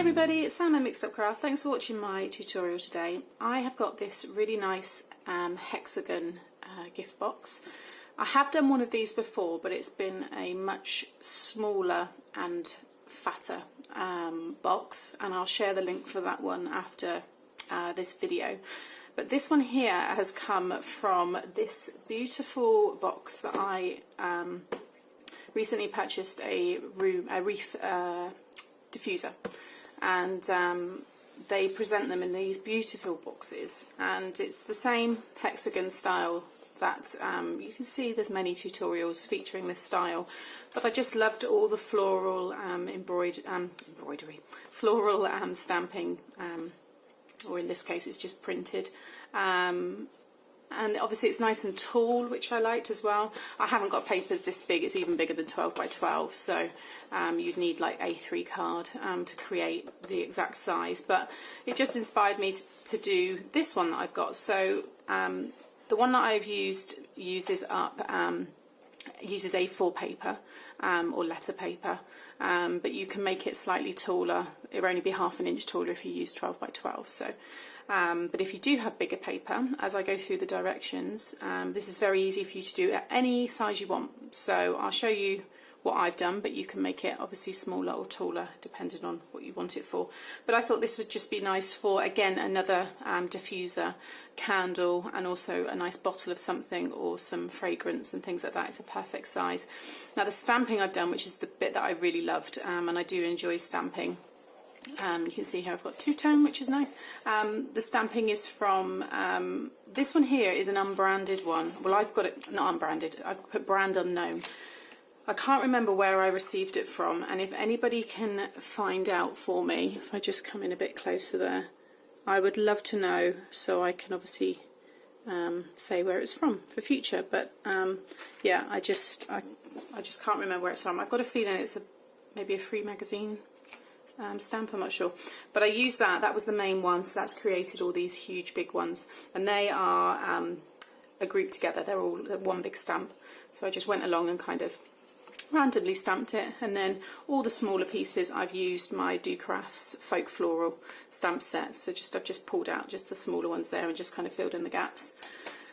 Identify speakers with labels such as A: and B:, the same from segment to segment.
A: everybody, it's Sam at Mixed Up Craft. Thanks for watching my tutorial today. I have got this really nice Hexagon gift box. I have done one of these before, but it's been a much smaller and fatter box, and I'll share the link for that one after this video. But this one here has come from this beautiful box that I recently purchased a reef diffuser, and they present them in these beautiful boxes, and it's the same Hexagon style that you can see there's many tutorials featuring this style, but I just loved all the floral embroidery, floral stamping, or in this case it's just printed, and obviously it's nice and tall, which I liked as well. I haven't got papers this big, it's even bigger than 12 by 12, so you'd need like A3 card to create the exact size, but it just inspired me to do this one that I've got. So the one that I've used uses A4 paper or letter paper, but you can make it slightly taller. It will only be ½ an inch taller if you use 12 by 12. So but if you do have bigger paper, as I go through the directions, this is very easy for you to do at any size you want. So I'll show you what I've done, but you can make it obviously smaller or taller depending on what you want it for. But I thought this would just be nice for, again, another diffuser, candle, and also a nice bottle of something or some fragrance and things like that. It's a perfect size. Now the stamping I've done, which is the bit that I really loved, and I do enjoy stamping. You can see here I've got two-tone, which is nice. The stamping is from, this one here is an unbranded one. Well, I've got it, not unbranded, I've put brand unknown. I can't remember where I received it from, and if anybody can find out for me, if I just come in a bit closer there, I would love to know, so I can obviously say where it's from for future. But yeah, I just can't remember where it's from. I've got a feeling it's maybe a free magazine stamp, I'm not sure, but I used that. That was the main one, so that's created all these huge big ones, and they are grouped together. They're all one big stamp. So I just went along and kind of randomly stamped it, and then all the smaller pieces I've used my Do Crafts Folk Floral stamp set. So I've just pulled out just the smaller ones there and just kind of filled in the gaps,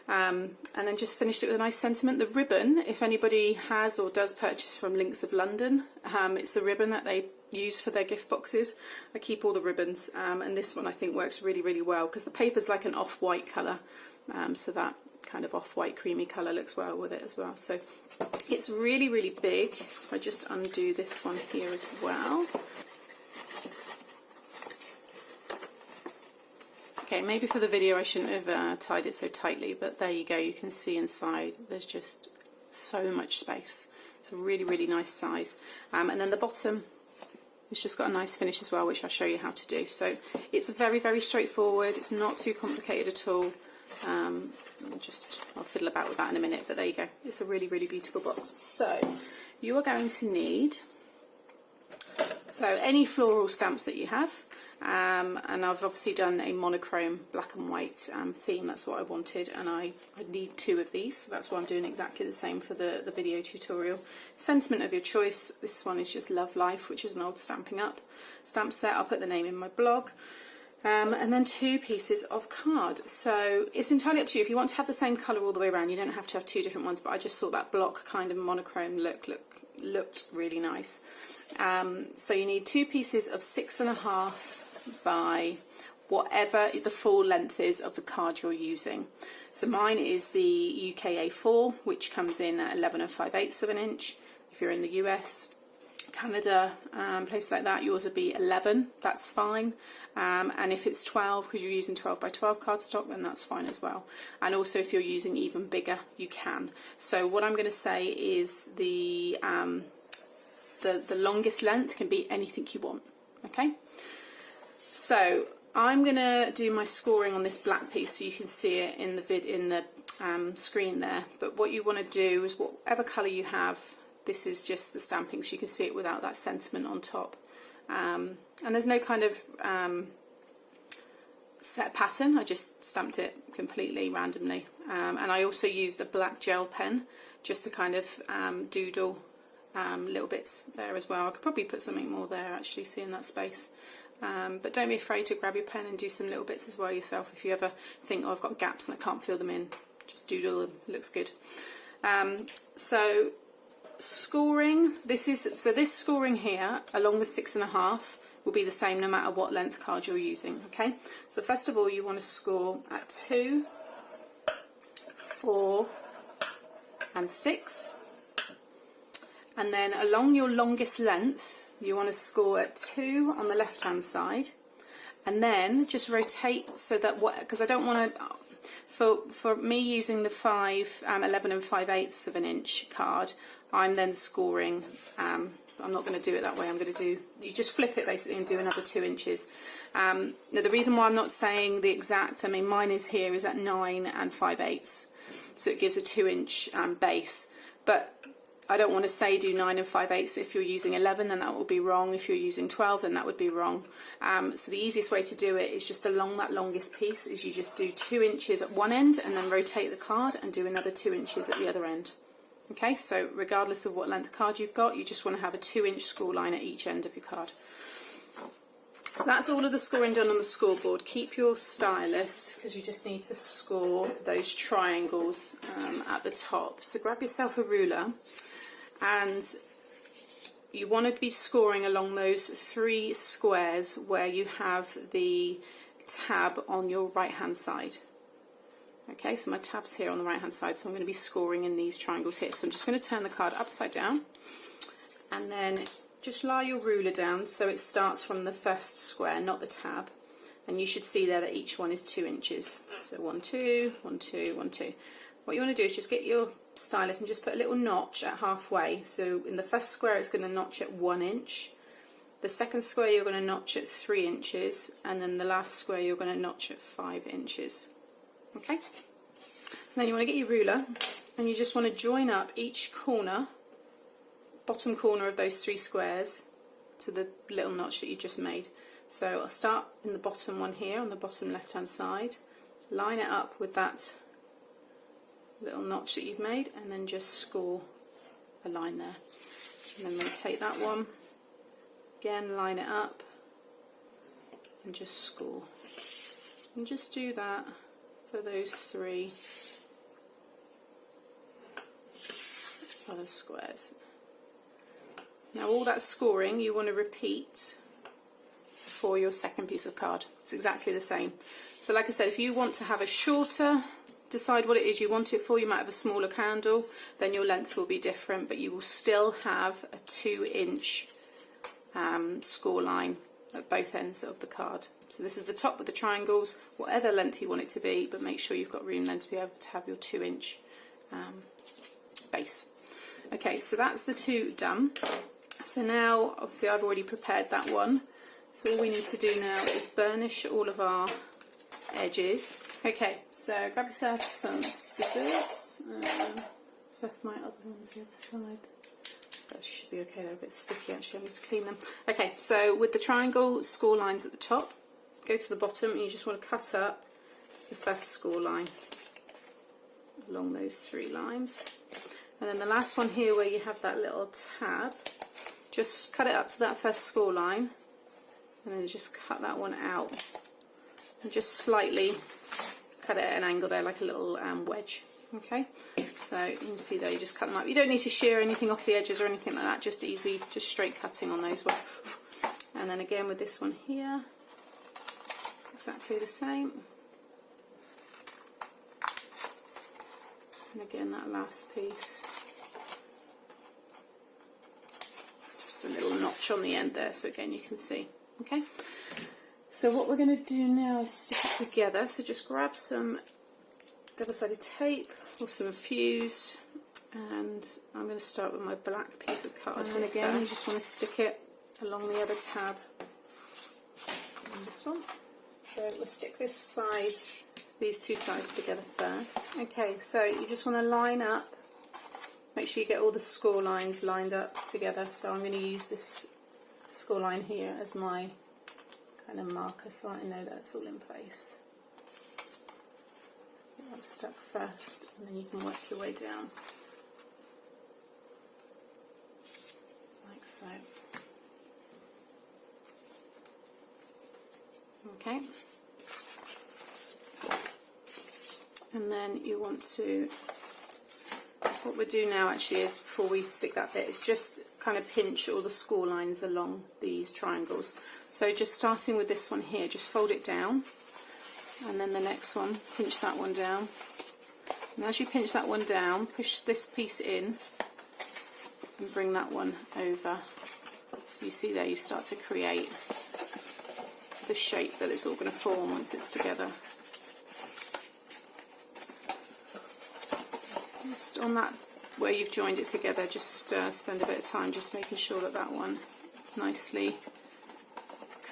A: and then just finished it with a nice sentiment. The ribbon, if anybody has or does purchase from Links of London, it's the ribbon that they use for their gift boxes. I keep all the ribbons, and this one I think works really, really well because the paper's like an off-white colour, so that kind of off-white creamy colour looks well with it as well. So it's really, really big. If I just undo this one here as well. Okay, maybe for the video I shouldn't have tied it so tightly, but there you go. You can see inside there's just so much space. It's a really, really nice size. And then the bottom, it's just got a nice finish as well, which I'll show you how to do. So it's very, very straightforward. It's not too complicated at all. I'll fiddle about with that in a minute, but there you go. It's a really, really beautiful box. So you are going to need any floral stamps that you have, and I've obviously done a monochrome black and white theme. That's what I wanted, and I need 2 of these, so that's why I'm doing exactly the same for the video tutorial. Sentiment of your choice. This one is just Love Life, which is an old Stamping Up stamp set. I'll put the name in my blog. And then 2 pieces of card. So it's entirely up to you. If you want to have the same colour all the way around, you don't have to have 2 different ones, but I just thought that block kind of monochrome looked really nice. So you need 2 pieces of 6.5 by whatever the full length is of the card you're using. So mine is the UK A4, which comes in at 11 5/8 of an inch. If you're in the US, Canada, places like that, yours would be 11, that's fine. And if it's 12, because you're using 12 by 12 cardstock, then that's fine as well. And also if you're using even bigger, you can. So what I'm going to say is the longest length can be anything you want, okay? So I'm going to do my scoring on this black piece so you can see it in the screen there. But what you want to do is whatever colour you have, this is just the stamping, so you can see it without that sentiment on top. And there's no kind of set pattern. I just stamped it completely randomly. And I also used a black gel pen just to kind of doodle little bits there as well. I could probably put something more there actually, seeing that space. But don't be afraid to grab your pen and do some little bits as well yourself. If you ever think, oh, I've got gaps and I can't fill them in, just doodle them, looks good. So scoring, this scoring here along the 6.5 will be the same no matter what length card you're using, okay? So first of all, you want to score at 2, 4 and 6, and then along your longest length you want to score at 2 on the left hand side, and then just rotate so that because I don't want to, for me using the 5, 11 and 5/8 of an inch card, I'm then scoring, I'm not going to do it that way, I'm going to do, you just flip it basically and do another 2 inches. Now the reason why I'm not saying the exact, I mean mine is here is at 9 and 5/8, so it gives a 2 inch base, but I don't want to say do 9 and 5/8 if you're using 11, then that will be wrong. If you're using 12, then that would be wrong. So the easiest way to do it is just along that longest piece, is you just do 2 inches at one end and then rotate the card and do another 2 inches at the other end. Okay, so regardless of what length card you've got, you just want to have a 2 inch score line at each end of your card. So that's all of the scoring done on the scoreboard. Keep your stylus because you just need to score those triangles at the top. So grab yourself a ruler, and you want to be scoring along those 3 squares where you have the tab on your right hand side. Okay, so my tab's here on the right hand side, so I'm going to be scoring in these triangles here. So I'm just going to turn the card upside down, and then just lie your ruler down so it starts from the first square, not the tab, and you should see there that each one is 2 inches. So 1, 2, 1, 2, 1, 2. What you want to do is just get your stylus and just put a little notch at halfway. So in the first square it's going to notch at 1 inch, the second square you're going to notch at 3 inches, and then the last square you're going to notch at 5 inches. Okay? And then you want to get your ruler and you just want to join up each corner, bottom corner of those 3 squares to the little notch that you just made. So I'll start in the bottom one here on the bottom left hand side, line it up with that little notch that you've made, and then just score a line there, and then rotate that one again, line it up and just score, and just do that for those 3 other squares. Now all that scoring you want to repeat for your second piece of card. It's exactly the same. So like I said, if you want to have a shorter, decide what it is you want it for, you might have a smaller candle, then your length will be different, but you will still have a 2 inch score line at both ends of the card. So this is the top with the triangles, whatever length you want it to be, but make sure you've got room then to be able to have your 2 inch base. Okay, so that's the 2 done. So now obviously I've already prepared that one, so all we need to do now is burnish all of our edges. Okay, so grab yourself some scissors. Left my other ones the other side. That should be okay, they're a bit sticky actually, I need to clean them. Okay, so with the triangle score lines at the top, go to the bottom and you just want to cut up the first score line along those 3 lines. And then the last one here where you have that little tab, just cut it up to that first score line, and then just cut that one out and just slightly cut it at an angle there, like a little wedge. Okay, so you can see there, you just cut them up. You don't need to shear anything off the edges or anything like that, just easy, just straight cutting on those ones. And then again with this one here, exactly the same. And again that last piece, just a little notch on the end there, so again you can see. Okay, so what we're going to do now is stick it together. So just grab some double-sided tape or some fuse, and I'm going to start with my black piece of card. And again you just want to stick it along the other tab on this one. So we'll stick this side, these 2 sides together first. Okay, so you just want to line up, make sure you get all the score lines lined up together. So I'm going to use this score line here as my kind of marker so I know that it's all in place. Get that stuck first, and then you can work your way down like so. Okay. And then you want to, what we'll do now actually is, before we stick that bit, is just kind of pinch all the score lines along these triangles. So just starting with this one here, just fold it down, and then the next one, pinch that one down. And as you pinch that one down, push this piece in and bring that one over. So you see there, you start to create the shape that it's all going to form once it's together. Just on that, where you've joined it together, just spend a bit of time just making sure that that one is nicely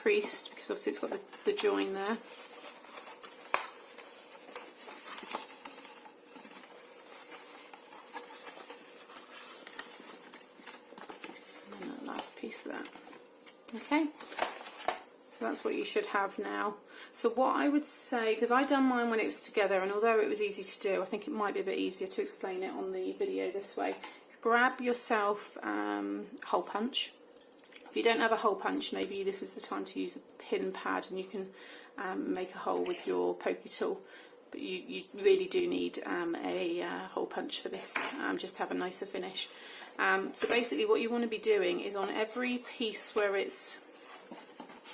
A: creased, because obviously it's got the join there. And that last piece there. Okay, so that's what you should have now. So what I would say, because I done mine when it was together, and although it was easy to do, I think it might be a bit easier to explain it on the video this way, is grab yourself hole punch. If you don't have a hole punch, maybe this is the time to use a pin pad, and you can make a hole with your pokey tool. But you really do need a hole punch for this, just to have a nicer finish. So basically what you want to be doing is on every piece where it's,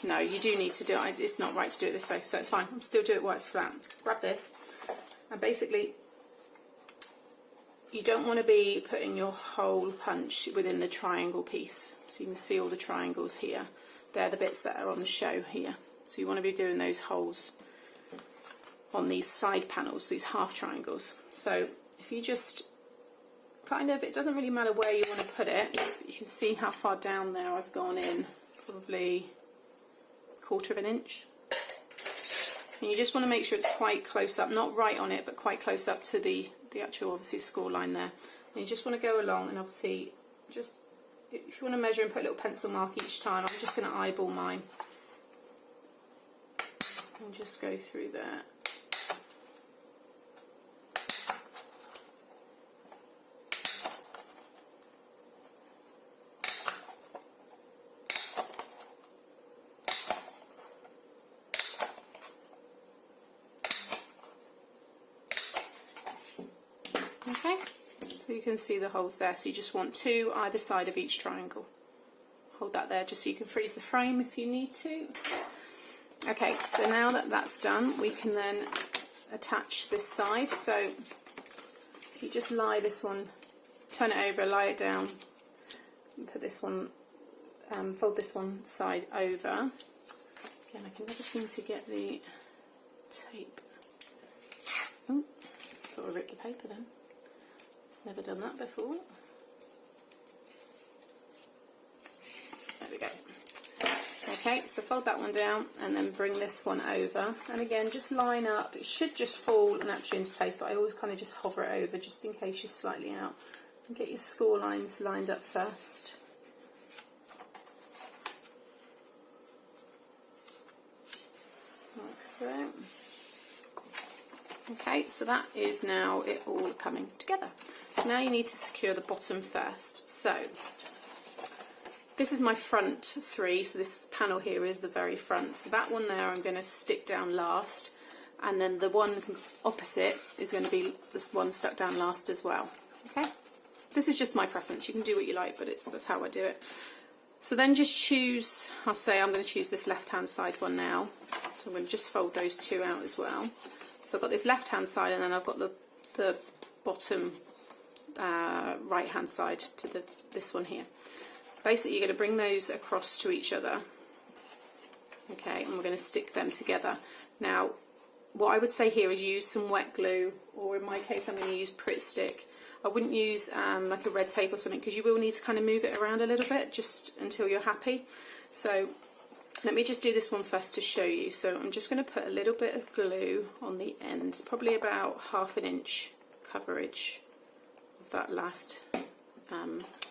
A: no, you do need to do it, it's not right to do it this way, so it's fine, I'm still doing it while it's flat. Grab this, and basically you don't want to be putting your hole punch within the triangle piece. So you can see all the triangles here, they're the bits that are on the show here. So you want to be doing those holes on these side panels, these half triangles. So if you just kind of, it doesn't really matter where you want to put it, but you can see how far down there I've gone in, probably 1/4 of an inch. And you just want to make sure it's quite close up, not right on it, but quite close up to the actual, obviously, score line there. And you just want to go along, and obviously, just, if you want to measure and put a little pencil mark each time, I'm just going to eyeball mine. And just go through there. Okay, so you can see the holes there, so you just want 2 either side of each triangle. Hold that there just so you can freeze the frame if you need to. Okay, so now that that's done, we can then attach this side. So you just lie this one, turn it over, lie it down, and put this one, fold this one side over. Again, I can never seem to get the tape. Oh, thought I ripped the paper then. It's never done that before. There we go. Okay, so fold that one down and then bring this one over. And again, just line up. It should just fall naturally into place, but I always kind of just hover it over just in case you're slightly out. And get your score lines lined up first. Like so. Okay, so that is now it all coming together. Now you need to secure the bottom first. So this is my front 3, so this panel here is the very front. So that one there I'm going to stick down last, and then the one opposite is going to be this one stuck down last as well. Okay, this is just my preference. You can do what you like, but that's how I do it. So then just choose, I'll say I'm going to choose this left hand side one now. So I'm going to just fold those 2 out as well. So I've got this left hand side, and then I've got the bottom right hand side to this one here. Basically you're going to bring those across to each other, okay, and we're going to stick them together. Now what I would say here is use some wet glue, or in my case I'm going to use Pritt stick. I wouldn't use like a red tape or something, because you will need to kind of move it around a little bit just until you're happy. So let me just do this one first to show you. So I'm just going to put a little bit of glue on the end, probably about 1/2 inch coverage of that last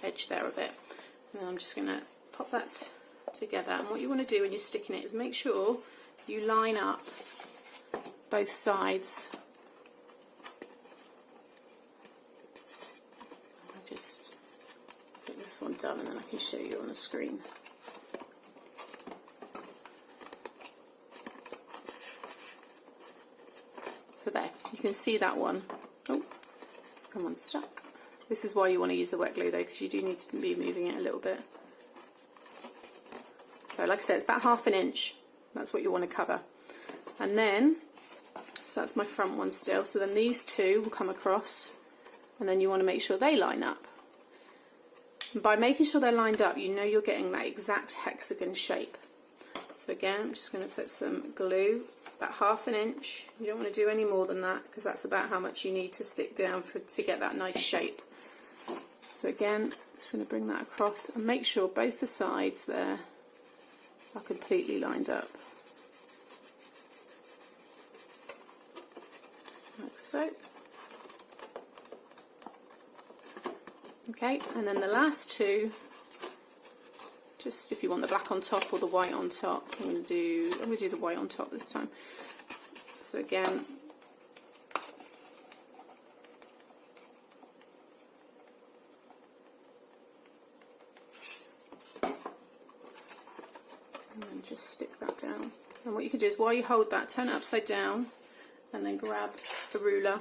A: edge there of it. And I'm just going to pop that together. And what you want to do when you're sticking it is make sure you line up both sides. I'll just get this one done and then I can show you on the screen. So there, you can see that one. Oh, come on, stuck. This is why you want to use the wet glue though, because you do need to be moving it a little bit. So like I said, it's about 1/2 inch. That's what you want to cover. And then, so that's my front one still. So then these two will come across, and then you want to make sure they line up. And by making sure they're lined up, you know you're getting that exact hexagon shape. So again, I'm just going to put some glue, about 1/2 inch. You don't want to do any more than that, because that's about how much you need to stick down to get that nice shape. So again, just going to bring that across and make sure both the sides there are completely lined up. Like so. Okay, and then the last two, just if you want the black on top or the white on top, I'm going to do the white on top this time. So again, and then just stick that down. And what you can do is, while you hold that, turn it upside down and then grab the ruler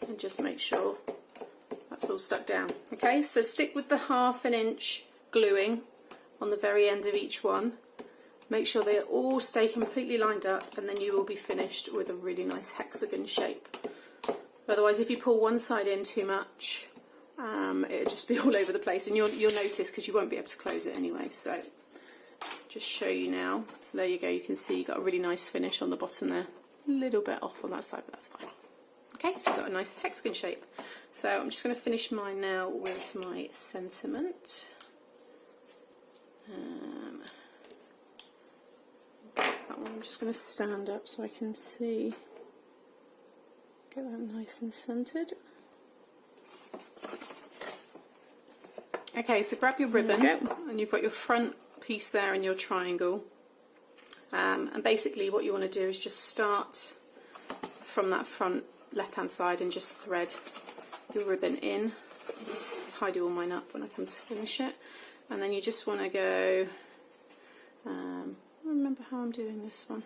A: and just make sure that's all stuck down. Okay, so stick with the 1/2 inch gluing on the very end of each one. Make sure they all stay completely lined up, and then you will be finished with a really nice hexagon shape. Otherwise, if you pull one side in too much, it'll just be all over the place, and you'll notice, because you won't be able to close it anyway. So just show you now. So there you go, you can see you've got a really nice finish on the bottom there. A little bit off on that side, but that's fine. Okay, so you've got a nice hexagon shape. So I'm just going to finish mine now with my sentiment. That one I'm just going to stand up so I can see. Get that nice and centered. Okay, so grab your ribbon, and you've got your front piece there and your triangle. And basically what you want to do is just start from that front left-hand side and just thread your ribbon in. Tidy all mine up when I come to finish it. And then you just want to go, I don't remember how I'm doing this one.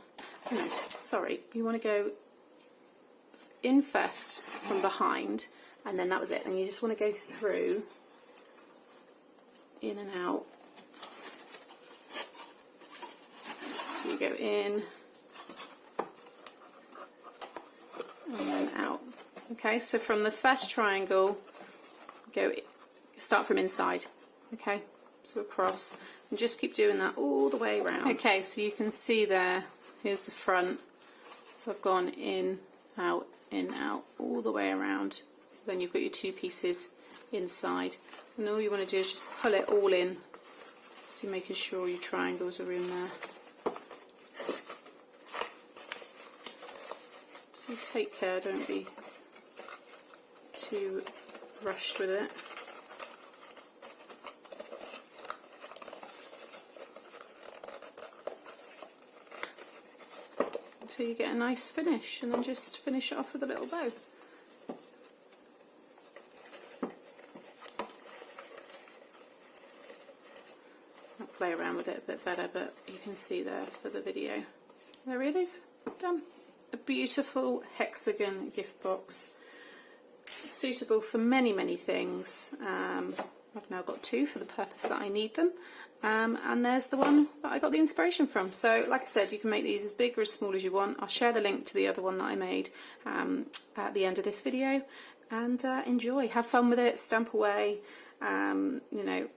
A: Oh, no, sorry, you want to go in first from behind, and then that was it. And you just want to go through, in and out. So you go in and then out. Okay, so from the first triangle, start from inside. Okay, so across, and just keep doing that all the way around. Okay, so you can see there, here's the front. So I've gone in, out, all the way around. So then you've got your two pieces inside, and all you want to do is just pull it all in. So you're making sure your triangles are in there. So take care, don't be too rushed with it. Until you get a nice finish, and then just finish it off with a little bow. I'll play around with it a bit better, but you can see there for the video. There it is, done. A beautiful hexagon gift box, suitable for many, many things. I've now got two for the purpose that I need them. And there's the one that I got the inspiration from. So like I said, you can make these as big or as small as you want. I'll share the link to the other one that I made at the end of this video, and enjoy, have fun with it, stamp away. You know,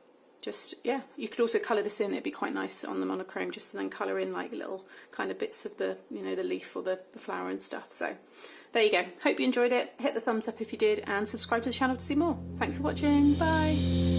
A: just, yeah, you could also colour this in. It'd be quite nice on the monochrome, just and then colour in like little kind of bits of the, you know, the leaf or the flower and stuff. So there you go. Hope you enjoyed it. Hit the thumbs up if you did, and subscribe to the channel to see more. Thanks for watching. Bye.